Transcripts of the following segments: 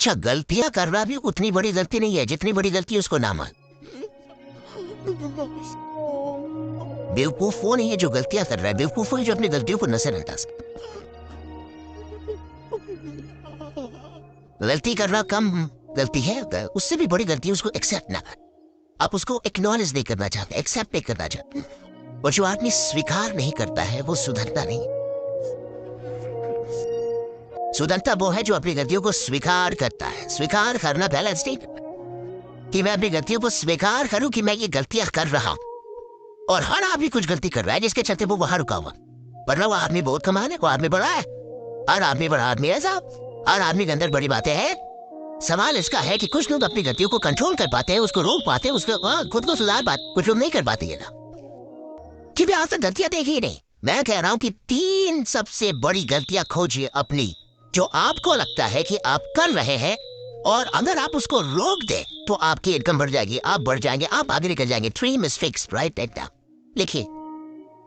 अच्छा, गलतियां करना भी उतनी बड़ी गलती नहीं है जितनी बड़ी गलती उसको ना मान। बेवकूफ वो नहीं है जो गलतियां कर रहा है, बेवकूफ वो है जो अपनी गलतियों को नजरअंदाज। गलती करना कम गलती है, उससे भी बड़ी गलती है उसको एक्सेप्ट ना कर। आप उसको एक्नॉलेज नहीं करना चाहते, एक्सेप्ट नहीं करना चाहते। और जो आदमी स्वीकार नहीं करता है वो सुधरता नहीं। सुधरता वो है जो अपनी गलतियों को स्वीकार करता है। स्वीकार करना पहला स्टेप कि मैं अपनी गलतियों को स्वीकार करूं कि मैं ये गलतियां कर रहा हूं। और हर आदमी कुछ गलती कर रहा है जिसके चलते वो वहां रुका हुआ, वरना वो आदमी बहुत कमाल है, वो आदमी बड़ा है। हर आदमी बड़ा आदमी है साहब, हर आदमी के अंदर बड़ी बातें हैं। सवाल इसका है कि कुछ लोग अपनी गलतियों को कंट्रोल कर पाते हैं, उसको रोक पाते हैं, उसको खुद को सुधार पाते, कुछ लोग नहीं कर पाते। ये ना कि भी आज तक गलतियां देखी नहीं। मैं कह रहा हूं कि 3 सबसे बड़ी गलतियां खोजिए अपनी, जो आपको लगता है कि आप कर रहे हैं, और अगर आप उसको रोक दे तो आपकी इनकम बढ़ जाएगी, आप बढ़ जाएंगे, आप आगे निकल जाएंगे। 3 मिस्टेक्स, राइट दैट डाउन। लिखिए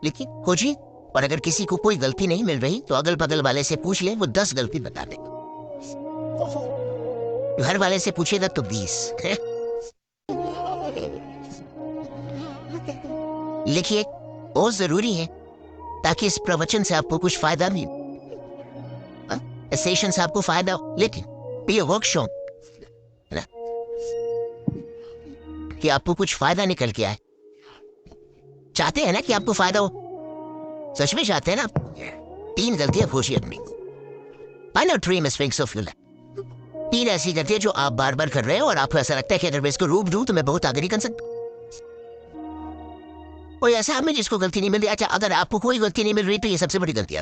लिखिए, खोजिए। और अगर किसी को कोई गलती नहीं मिल रही तो अगल बगल वाले से पूछ ले, वो 10 गलती बता दे। घर वाले से पूछेगा तो 20। लिखिए, बहुत जरूरी है ताकि इस प्रवचन से आपको कुछ फायदा मिले, इस सेशन से आपको फायदा हो। लेकिन ये वर्कशॉप कि आपको कुछ फायदा निकल के आए। चाहते हैं ना कि आपको फायदा हो, सच में चाहते हैं ना? 3 गलतियां खोजिए अपनी। Find out 3 mistakes of your life। 3 ऐसी गलतियां जो आप बार बार कर रहे हैं और आपको ऐसा लगता है कि अगर मैं इसको रोक दूं तो मैं बहुत आगे नहीं कर सकता। कोई ऐसा आदमी जिसको गलती नहीं मिल रही। अच्छा, अगर आपको कोई गलती नहीं मिल रही तो ये सबसे बड़ी गलती है।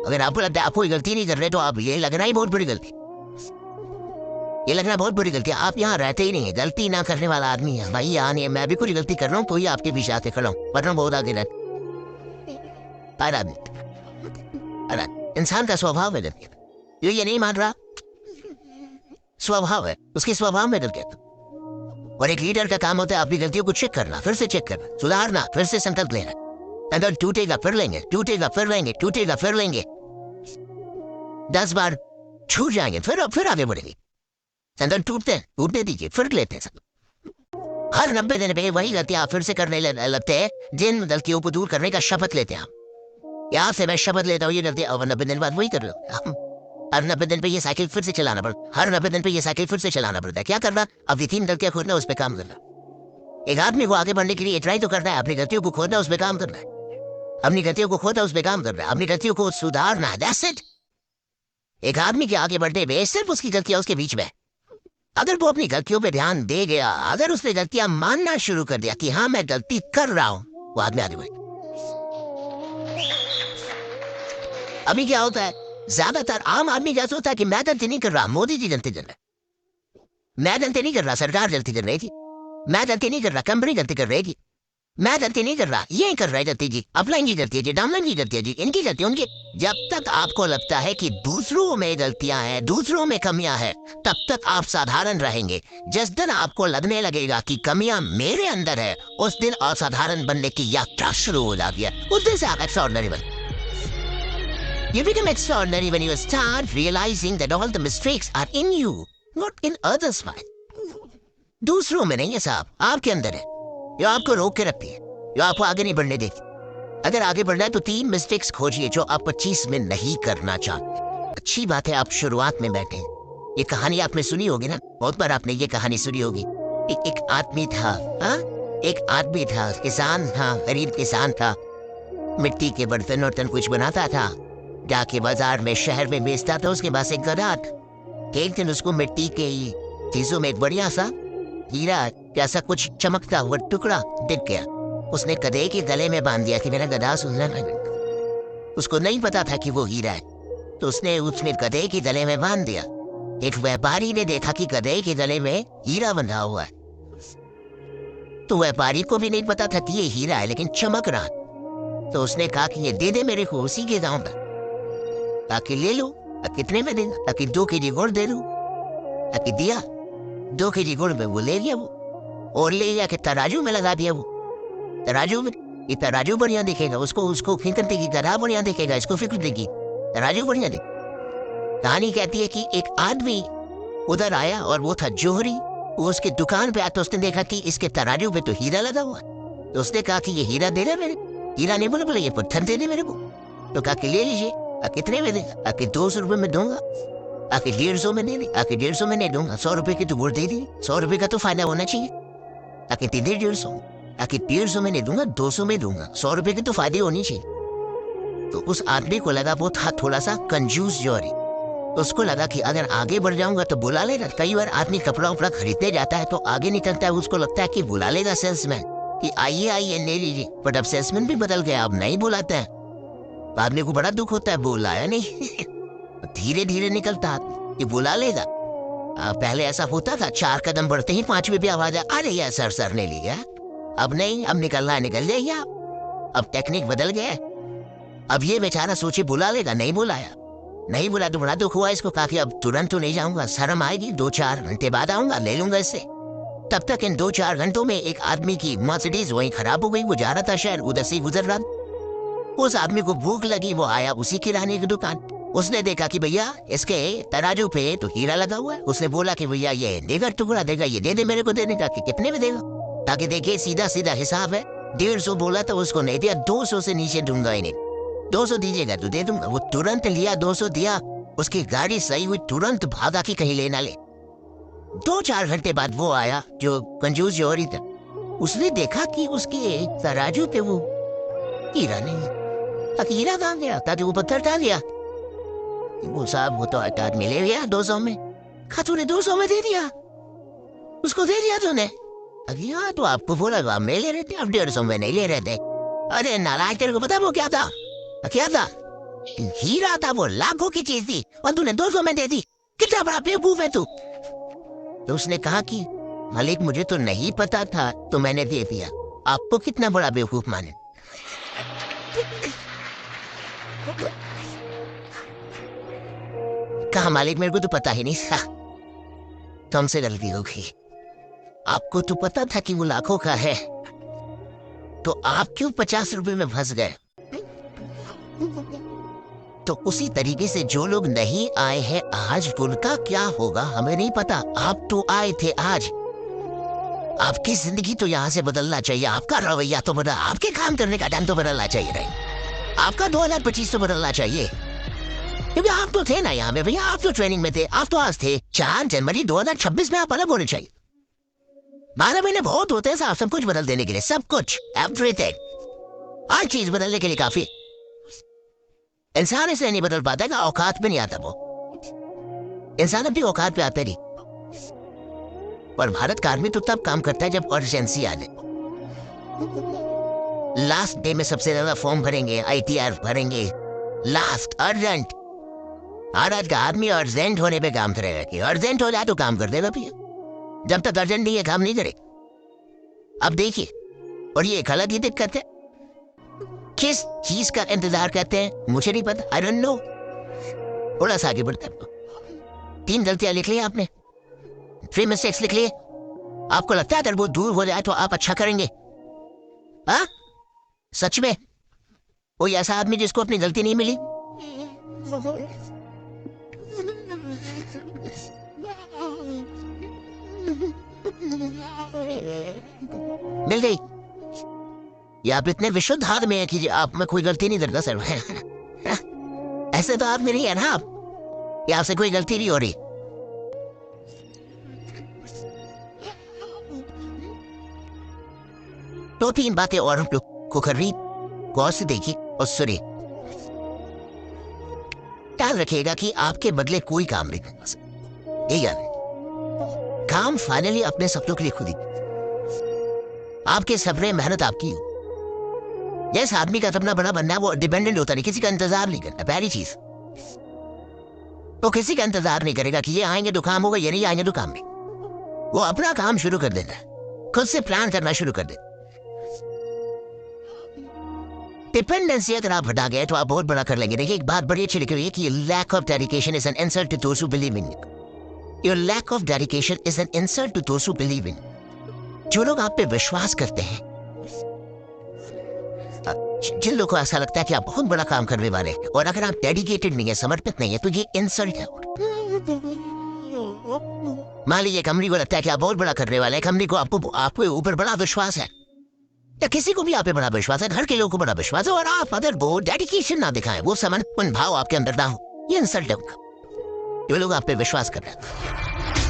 अगर आपको लगता है आप कोई गलती नहीं कर रहे तो आप ये लगना ही बहुत बड़ी गलती, ये लगना बहुत बड़ी गलती है। आप यहाँ रहते ही नहीं है, गलती ना करने वाला आदमी है भाई। यहाँ नहीं है, मैं भी कुछ गलती कर रहा हूँ तो ही आपके पीछे आके खड़ा हूँ, वरना बहुत आगे रहता। इंसान का स्वभाव है गलती, ये नहीं मान रहा, स्वभाव है, उसके स्वभाव में गलती। और एक लीडर का काम होता है अपनी गलतियों को चेक करना, फिर से चेक करना, सुधारना, फिर से संकल्प लेना। अगर टूटेगा फिर लेंगे, टूटेगा फिर लेंगे, टूटेगा फिर लेंगे, 10 बार छूट जाएंगे, फिर आगे बढ़ेंगे। संकल्प टूटने दीजिए, फिर लेते हैं सब। हर 90 दिन पे वही गलतियां फिर से करने लगते हैं। जिन गलतियों को दूर करने का शपथ लेते हैं हम। यहाँ से मैं शपथ लेता हूँ ये गलती, और 90 दिन बाद वही कर रहे हो। हर 90 दिन पे ये साइकिल फिर से चलाना पड़ता, हर 90 दिन पे ये साइकिल फिर से चलाना पड़ता है। क्या करना? अब ये 3 गलतियां खोजना, उस पर काम करना। एक आदमी को आगे बढ़ने के लिए ट्राई तो करना है, अपनी गलतियों को खोदना, उस पर काम करना है। अपनी गलतियों को खोदना, उस पर काम करना है, अपनी गलतियों को सुधारना है। That's it. एक आदमी के आगे बढ़ने में सिर्फ उसकी गलतियां उसके बीच में। अगर वो अपनी गलतियों पे ध्यान दे गया, अगर उसने गलतियां मानना शुरू कर दिया कि हाँ मैं गलती कर रहा हूं, वो आदमी आगे बढ़े। अभी क्या होता है, ज्यादातर आम आदमी क्या सोचता है कि मैं गलती नहीं कर रहा, मोदी जी गलती कर रहे, मैं गलती नहीं कर रहा, सरकार गलती कर रही थी, मैं गलती नहीं कर रहा, कंपनी गलती कर रही थी, मैं गलती नहीं कर रहा, ये कर रहा है गलती जी, अपलाइन की गलती है जी, डाउनलाइन की गलती है जी, इनकी गलती उनकी। जब तक आपको लगता है कि दूसरों में गलतियां हैं, दूसरों में कमियां हैं, तब तक आप साधारण रहेंगे। जिस दिन आपको लगने लगेगा कि कमियां मेरे अंदर है, उस दिन असाधारण बनने की यात्रा शुरू हो जाती है। उस दिन से आप एक्स्ट्राऑर्डिनरी बन। You become extraordinary when you start realizing that all the mistakes are in you, not in others' mind। दूसरों में नहीं है साहब, आपके अंदर है। जो आपको रोक के रखती है, जो आपको आगे नहीं बढ़ने देती। अगर आगे बढ़ना है तो 3 मिस्टेक्स खोजिए जो आप 25 में नहीं करना चाहते। अच्छी बात है आप शुरुआत में बैठे। ये कहानी आपने सुनी होगी ना, बहुत बार आपने ये कहानी सुनी होगी। एक आदमी था, एक आदमी था, किसान था, गरीब किसान था, मिट्टी के बर्तन वर्तन कुछ बनाता था, जाके बाजार में शहर में बेचता था। उसके पास एक गधा था। एक दिन उसको मिट्टी के चीजों में एक बढ़िया सा हीरा जैसा कुछ चमकता हुआ टुकड़ा दिख गया। उसने गधे के गले में बांध दिया कि मेरा गधा सुनना है। उसको नहीं पता था कि वो हीरा है, तो उसने गधे के गले में बांध दिया। एक व्यापारी ने देखा कि गधे के गले में हीरा बंधा हुआ है, तो व्यापारी को भी नहीं पता था कि ये हीरा है, लेकिन चमक रहा। तो उसने कहा कि ये दे दे मेरे को उसी के दाम पर, ताकि ले लो। कितने में देगा? ताकि 2 केजी गुड़ दे लूं। ताकि दिया 2 केजी गुड़ में वो ले लिया, वो और ले जाके तराजू में लगा दिया। वो तराजू में, ये तराजू बढ़िया दिखेगा, उसको फिक्र देगी, गधा बढ़िया दिखेगा, इसको फिक्र देगी, तराजू बढ़िया दिखेगा। कहानी कहती है कि एक आदमी उधर आया और वो था जोहरी। वो उसकी दुकान पे आया तो उसने देखा कि इसके तराजू पे तो हीरा लगा हुआ है। तो उसने कहा कि ये हीरा दे रहे मेरे। हीरा नहीं बोला, बोले ये पत्थर दे दे मेरे को। तो कहा कि ले लीजिए। कितने में दे? आके 200 रुपये में दूंगा। आके 150 में दे दी। आके 150 में नहीं दूंगा, 100 रुपए की तो गुड़ दे दी। 100 रुपए का तो फायदा होना चाहिए। आके 150, आके 150 में नहीं दूंगा, 200 में दूंगा, 100 रुपए की तो फायदे होनी चाहिए। तो उस आदमी को लगा वो था थोड़ा सा कंजूस जोहरी। तो उसको लगा कि अगर आगे बढ़ जाऊंगा तो बुला लेगा। कई बार आदमी कपड़ा उपड़ा खरीदने जाता है तो आगे निकलता है, उसको लगता है कि बुला लेगा सेल्समैन कि आइए आइए ले लीजिए। बट अब सेल्समैन भी बदल गया, अब नहीं बुलाता है। आदमी को बड़ा दुख होता है, बुलाया नहीं। धीरे धीरे निकलता कि बुला लेगा। पहले ऐसा होता था, 4 कदम बढ़ते ही 5वीं भी आवाज अरे यार सर ने लिया। अब नहीं, अब निकलना है निकल जाइए आप। अब टेक्निक बदल गया है। अब ये बेचारा सोचे बुला लेगा, नहीं बुलाया। नहीं बुला तो बड़ा दुख हुआ इसको। कहा कि अब तुरंत तो नहीं जाऊंगा, शर्म आएगी, 2-4 घंटे बाद आऊंगा, ले लूंगा इससे। तब तक इन 2-4 घंटों में एक आदमी की मर्सिडीज वहीं खराब हो गई। वो जा रहा था शहर, उधर से गुजर रहा। उस आदमी को भूख लगी, वो आया उसी किराने की दुकान। उसने देखा कि भैया इसके तराजू पे तो हीरा लगा हुआ है। उसने बोला कि भैया ये देगा टुकड़ा देगा, ये दे दे मेरे को। देने का कि कितने में देगा? ताकि देखिए सीधा सीधा हिसाब है। 150 बोला तो उसको नहीं दिया, 200 से नीचे दूंगा ही नहीं। 200 दीजिएगा तो दे दूंगा। वो तुरंत लिया, 200 दिया। उसकी गाड़ी सही हुई, तुरंत भागा कि कहीं लेना ले। 2-4 घंटे बाद वो आया जो कंजूस जोहरी था। उसने देखा कि उसके तराजू पे वो हीरा नहीं। हीरा कहाँ गया? था वो पत्थर डाल दिया। वो साहब वो तो अटाट मिले गया 200 में। खा तूने 200 में दे दिया, उसको दे दिया तूने? हाँ तो आपको बोला आप में ले रहे थे, आप 150 में नहीं ले रहे थे। अरे नाराज, तेरे को पता वो क्या था? क्या था? हीरा था, वो लाखों की चीज थी और तूने 200 में दे दी। कितना बड़ा बेवकूफ है तू। तो उसने कहा कि मालिक मुझे तो नहीं पता था तो मैंने दे दिया। आपको कितना बड़ा बेवकूफ माने? कहा मालिक मेरे को तो पता ही नहीं था, तुमसे गलती हो गई। आपको तो पता था कि वो लाखों का है, तो आप क्यों 50 रुपए में फंस गए? तो उसी तरीके से जो लोग नहीं आए हैं आज, उनका क्या होगा हमें नहीं पता। आप तो आए थे आज, आपकी जिंदगी तो यहाँ से बदलना चाहिए। आपका रवैया तो बदला, आपके काम करने का ढंग तो बदलना चाहिए। नहीं, आपका 2025 तो बदलना चाहिए, क्योंकि आप तो थे ना यहाँ में भैया। आप तो ट्रेनिंग में थे, आप तो आज थे। 4 जनवरी 2026 में आप अलग होने चाहिए। 12 महीने बहुत होते हैं साहब सब कुछ बदल देने के लिए, सब कुछ, एवरीथिंग। हर चीज बदलने के लिए काफी। इंसान इसलिए नहीं बदल पाता कि औकात पे नहीं आता। वो इंसान अपनी औकात पे आते नहीं। और भारत का आर्मी तो तब काम करता है जब अर्जेंसी आ जाए। लास्ट डे में सबसे ज्यादा फॉर्म भरेंगे, ITR भरेंगे, लास्ट अर्जेंट। आज का आदमी अर्जेंट होने पे काम करेगा कि अर्जेंट हो जाए तो काम कर देगा भैया। जब तक अर्जेंट नहीं है काम नहीं करे। अब देखिए, और ये गलत ही दिक्कत है। किस चीज का इंतजार करते हैं मुझे नहीं पता, आई डोंट नो। थोड़ा सा आगे बढ़ते हैं। 3 गलतियां लिख ली आपने, 3 मिस्टेक्स लिख लिए। आपको लगता है अगर वो दूर हो जाए तो आप अच्छा करेंगे? हाँ सच में? कोई ऐसा आदमी जिसको अपनी गलती नहीं मिली? मिल गई? या आप इतने विशुद्ध हाथ में है कि आप में कोई गलती नहीं करता सर? ऐसे तो आदमी नहीं है ना आप, या आपसे कोई गलती नहीं हो रही। तो 3 बातें और हम लोग को कर रही, गौर से देखिए और सुनिए। ख्याल रखिएगा कि आपके बदले कोई काम नहीं कर सकता। ये याद है, काम फाइनली अपने सपनों के लिए खुद ही। आपके सपने मेहनत आपकी हो। जैसे आदमी का सपना बड़ा बनना है, वो डिपेंडेंट होता नहीं, किसी का इंतजार नहीं करता। पहली चीज वो किसी का इंतजार नहीं करेगा कि ये आएंगे तो काम होगा, ये नहीं आएंगे तो काम नहीं। वो अपना काम शुरू कर देता है, खुद से प्लान करना शुरू कर देता। डिपेंडेंसी अगर आप हटा गए तो आप बहुत बड़ा कर लेंगे। देखिए एक बात बड़ी अच्छी लिखी हुई है कि lack of dedication is an insult to those who believe in you. Your lack of dedication is an insult to those who believe in. जो लोग आप पे विश्वास करते हैं, जिन लोगों को ऐसा लगता है कि आप बहुत बड़ा काम करने वाले हैं और अगर आप डेडिकेटेड नहीं है, समर्पित नहीं है, तो ये इंसल्ट है। मान लीजिए कंपनी को लगता है कि आप बहुत बड़ा करने वाले हैं, कंपनी को आपके ऊपर बड़ा विश्वास है, या किसी को भी आप पे बड़ा विश्वास है, घर के लोगों को बड़ा विश्वास है, और आप अगर वो डेडिकेशन ना दिखाएं, वो समर्पण भाव आपके अंदर ना हो, ये इंसल्ट है उनका। ये लोग आप पे विश्वास कर रहे हैं।